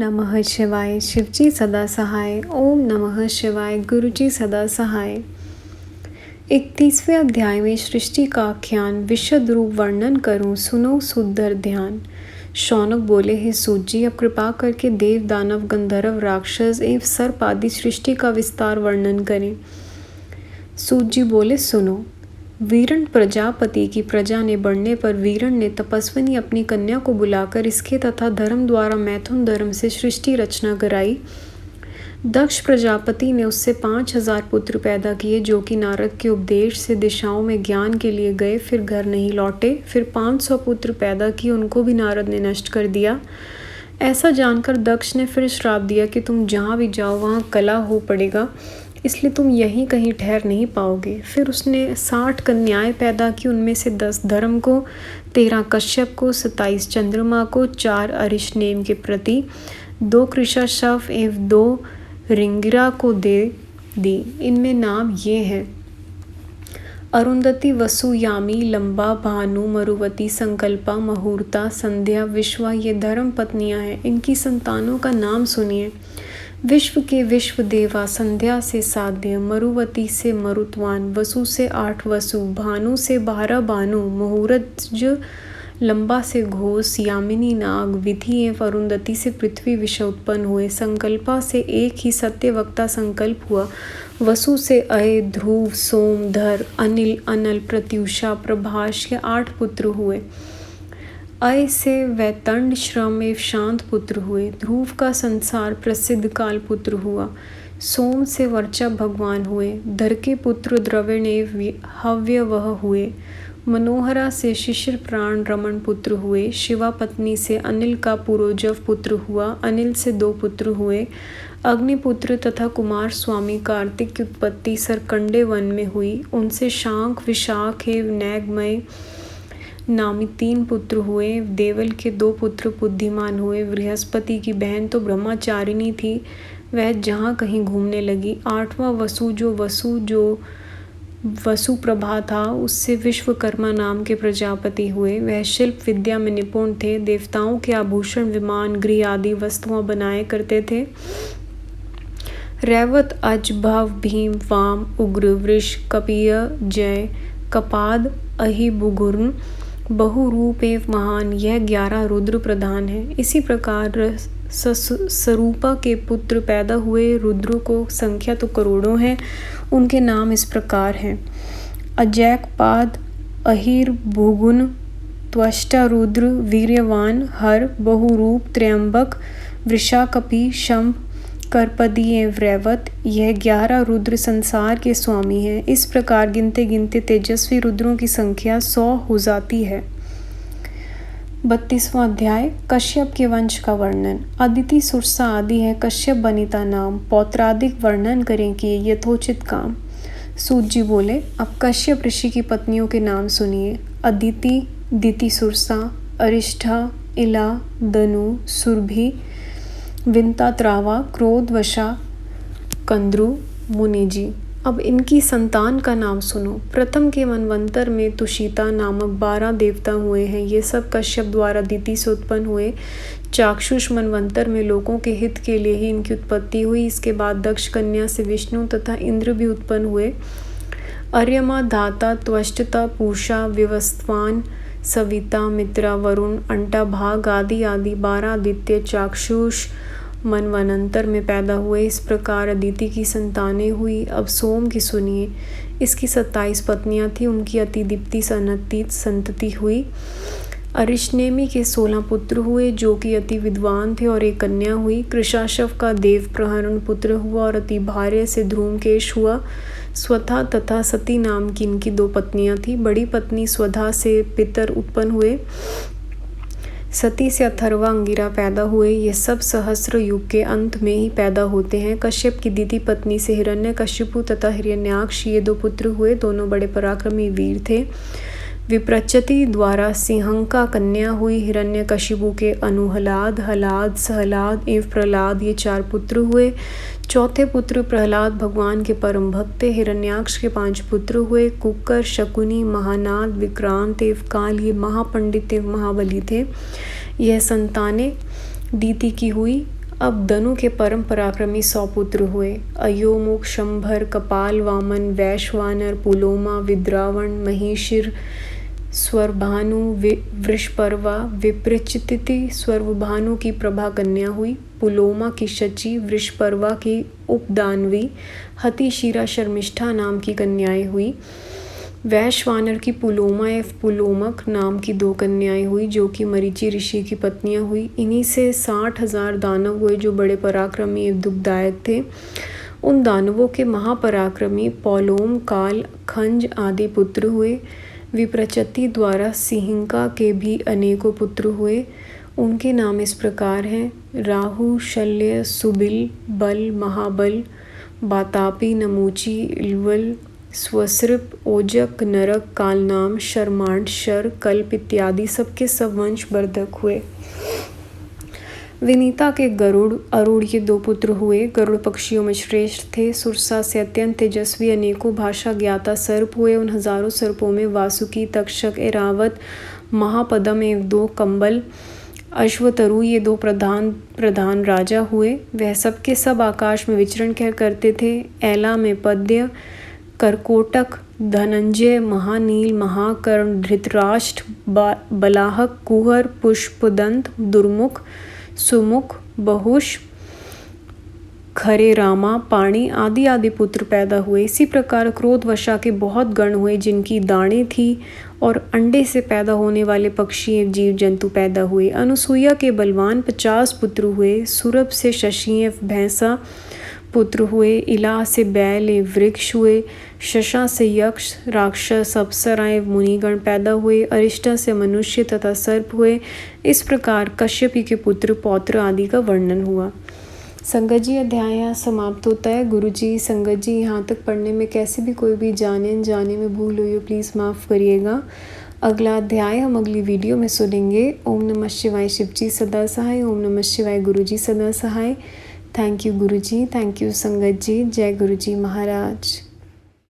नमः शिवाय। शिवजी सदा सहाय। ओम नमः शिवाय। गुरुजी सदा सहाय। 31वें अध्याय में सृष्टि का आख्यान विशद रूप वर्णन करूं, सुनो सुंदर ध्यान। शौनक बोले, हे सूत जी, अब कृपा करके देव, दानव, गंधर्व, राक्षस एवं सर्प आदि सृष्टि का विस्तार वर्णन करें। सूत जी बोले, सुनो। वीरण प्रजापति की प्रजा ने बढ़ने पर वीरण ने तपस्विनी अपनी कन्या को बुलाकर इसके तथा धर्म द्वारा मैथुन धर्म से सृष्टि रचना कराई। दक्ष प्रजापति ने उससे 5000 पुत्र पैदा किए, जो कि नारद के उपदेश से दिशाओं में ज्ञान के लिए गए, फिर घर नहीं लौटे। फिर 500 पुत्र पैदा किए, उनको भी नारद ने नष्ट कर दिया। ऐसा जानकर दक्ष ने फिर श्राप दिया कि तुम जहाँ भी जाओ वहाँ कला हो पड़ेगा, इसलिए तुम यहीं कहीं ठहर नहीं पाओगे। फिर उसने 60 कन्याएं पैदा की, उनमें से 10 धर्म को, 13 कश्यप को, 27 चंद्रमा को, 4 अरिष्नेम के प्रति, 2 कृशाशव एवं 2 रिंगिरा को दे दी। इनमें नाम ये हैं: अरुंधति, वसु, यामी, लंबा, भानु, मरुवती, संकल्पा, मुहूर्ता, संध्या, विश्वा ये धर्म पत्नियां हैं। इनकी संतानों का नाम सुनिए। विश्व के विश्व देवा, संध्या से साध्य, मरुवती से मरुत्वान, वसु से 8 वसु, भानु से 12 भानु, मुहूर्तज, लंबा से घोष, यामिनी नाग, विधि एवं अरुंधति से पृथ्वी विषय उत्पन्न हुए। संकल्पा से एक ही सत्यवक्ता संकल्प हुआ। वसु से अय, ध्रुव, सोम, धर, अनिल, अनल, प्रत्युषा, प्रभाष के 8 पुत्र हुए। अय से वैतंड, श्रम एवं शांत पुत्र हुए। ध्रुव का संसार प्रसिद्ध काल पुत्र हुआ। सोम से वर्चा भगवान हुए। धर के पुत्र द्रविण एवं हव्यवह हुए। मनोहरा से शिशिर प्राण रमण पुत्र हुए। शिवा पत्नी से अनिल का पुरोजव पुत्र हुआ। अनिल से 2 पुत्र हुए। अग्निपुत्र तथा कुमार स्वामी कार्तिक की उत्पत्ति सरकंडे वन में हुई। उनसे शांख, विशाख एवं नैगमय नामी 3 पुत्र हुए। देवल के 2 पुत्र बुद्धिमान हुए। बृहस्पति की बहन तो ब्रह्मचारिणी थी, वह जहाँ कहीं घूमने लगी। 8वां वसु वसु प्रभा था, उससे विश्वकर्मा नाम के प्रजापति हुए। वह शिल्प विद्या में निपुण थे। देवताओं के आभूषण, विमान, गृह आदि वस्तुएं बनाए करते थे। रैवत, अज, भव, भीम, वाम, उग्र, वृष, कपिय, जय, कपाद, अहि, बुगुर्न, बहुरूप एवं महान, यह 11 रुद्र प्रधान है। इसी प्रकार सरूपा के पुत्र पैदा हुए। रुद्रों को संख्या तो करोड़ों है। उनके नाम इस प्रकार हैं: अजैकपाद, अहिर, भुगुन, त्वष्टा रुद्र, वीर्यवान, हर, बहुरूप, त्र्यंबक, वृषाकपि, शंभ, करपदी एवं रैवत, यह 11 रुद्र संसार के स्वामी हैं। इस प्रकार गिनते गिनते तेजस्वी रुद्रों की संख्या 100 हो जाती है। 32वां अध्याय कश्यप के वंश का वर्णन। अदिति, सुरसा आदि है कश्यप बनिता नाम। पौत्रादिक वर्णन करें कि यथोचित काम। सूत जी बोले, अब कश्यप ऋषि की पत्नियों के नाम सुनिए। अदिति, दिति, सुरसा, अरिष्ठा, इला, दनु, सुरभि, विंता, त्रावा, क्रोध, वशा, कंद्रु, मुनिजी। अब इनकी संतान का नाम सुनो। प्रथम के मनवंतर में तुषिता नामक 12 देवता हुए हैं। ये सब कश्यप द्वारा दिति से उत्पन्न हुए। चाक्षुष मनवंतर में लोगों के हित के लिए ही इनकी उत्पत्ति हुई। इसके बाद दक्ष कन्या से विष्णु तथा इंद्र भी उत्पन्न हुए। अर्यमा, धाता, त्वष्टता, पूषा, विवस्वान, सविता, मित्रा, वरुण, अंटा, भाग आदि 12 आदित्य चाक्षुष मनवंतर में पैदा हुए। इस प्रकार अदिति की संतानें हुई। अब सोम की सुनिए। इसकी 27 पत्नियां थी, उनकी अति दीप्ति संतति हुई। अरिष्नेमी के 16 पुत्र हुए, जो कि अति विद्वान थे, और एक कन्या हुई। कृशाशव का देव प्रहरण पुत्र हुआ और अति भार्य से ध्रुमकेश हुआ। स्वथा तथा सती नाम की इनकी 2 पत्नियां थी। बड़ी पत्नी स्वधा से पितर उत्पन्न हुए। सती से अथर्वा, अंगिरा पैदा हुए। ये सब सहस्र युग के अंत में ही पैदा होते हैं। कश्यप की दीदी पत्नी से हिरण्यकशिपु तथा हिरण्याक्ष ये 2 पुत्र हुए। दोनों बड़े पराक्रमी वीर थे। विप्रचति द्वारा सिंहंका कन्या हुई। हिरण्यकशिपु के अनुहलाद, हलाद, सहलाद एवं प्रहलाद ये 4 पुत्र हुए। चौथे पुत्र प्रहलाद भगवान के परम भक्त थे। हिरण्याक्ष के 5 पुत्र हुए। कुकर, शकुनी, महानाद, विक्रांत एवं काल ये महापंडित एवं महाबली थे। यह संतानें दीति की हुई। अब दनु के परम पराक्रमी 100 पुत्र हुए। अयोमुख, शंभर, कपाल वामन, वैश्वानर, पुलोमा, विद्रावण, महिषिर, स्वरभानु, वृषपर्वा, विप्रचिति। स्वरभानु की प्रभा कन्या हुई, पुलोमा की शची, वृषपर्वा की उपदानवी, हतिशिरा, शर्मिष्ठा नाम की कन्याएं हुई। वैश्वानर की पुलोमा एवं पुलोमक नाम की 2 कन्याएं हुई जो कि मरीचि ऋषि की पत्नियां हुई। इन्हीं से 60,000 दानव हुए जो बड़े पराक्रमी एवं दुखदायक थे। उन दानवों के महापराक्रमी पौलोम, काल, खंज आदि पुत्र हुए। विप्रचति द्वारा सिंहिका के भी अनेकों पुत्र हुए। उनके नाम इस प्रकार हैं: राहु, शल्य, सुबिल, बल, महाबल, बातापी, नमूची, इलवल, स्वसृप, ओजक, नरक, कालनाम, शर्मांड, शर, कल्प इत्यादि सबके सब वंश वर्धक हुए। विनीता के गरुड़, अरुण ये 2 पुत्र हुए। गरुड़ पक्षियों में श्रेष्ठ थे। सुरसा से अत्यंत तेजस्वी अनेकों भाषा ज्ञाता सर्प हुए। उन हजारों सर्पों में वासुकी, तक्षक, एरावत, महापदम एवं 2 कंबल, अश्वतरु ये 2 प्रधान राजा हुए। वह सबके सब आकाश में विचरण करते थे। ऐला में पद्य, करकोटक, धनंजय, महानील, महाकर्ण, धृतराष्ट्र, बलाहक, कुहर, पुष्पदंत, दुर्मुख, सुमुख, बहुश, खरे रामा, पाणी आदि पुत्र पैदा हुए। इसी प्रकार क्रोधवशा के बहुत गण हुए जिनकी दाढ़ें थी और अंडे से पैदा होने वाले पक्षी एवं जीव जंतु पैदा हुए। अनुसूया के बलवान 50 पुत्र हुए। सुरभ से शशि एवं भैंसा पुत्र हुए। इलाह से बैल एवं वृक्ष हुए। शशा से यक्ष, राक्षस, अप्सरा एवं मुनिगण पैदा हुए। अरिष्टा से मनुष्य तथा सर्प हुए। इस प्रकार कश्यपी के पुत्र, पौत्र आदि का वर्णन हुआ। संगत जी, अध्याय यहाँ समाप्त होता है। गुरु जी, संगत जी, यहाँ तक पढ़ने में कैसे भी कोई भी जाने में भूल हुई हो प्लीज़ माफ़ करिएगा। अगला अध्याय हम अगली वीडियो में सुनेंगे। ओम नमः शिवाय। शिव जी सदा सहाय। ओम नमः शिवाय। गुरु जी सदा सहाय। Thank you Guru ji, thank you संगत जी। जय गुरु जी महाराज।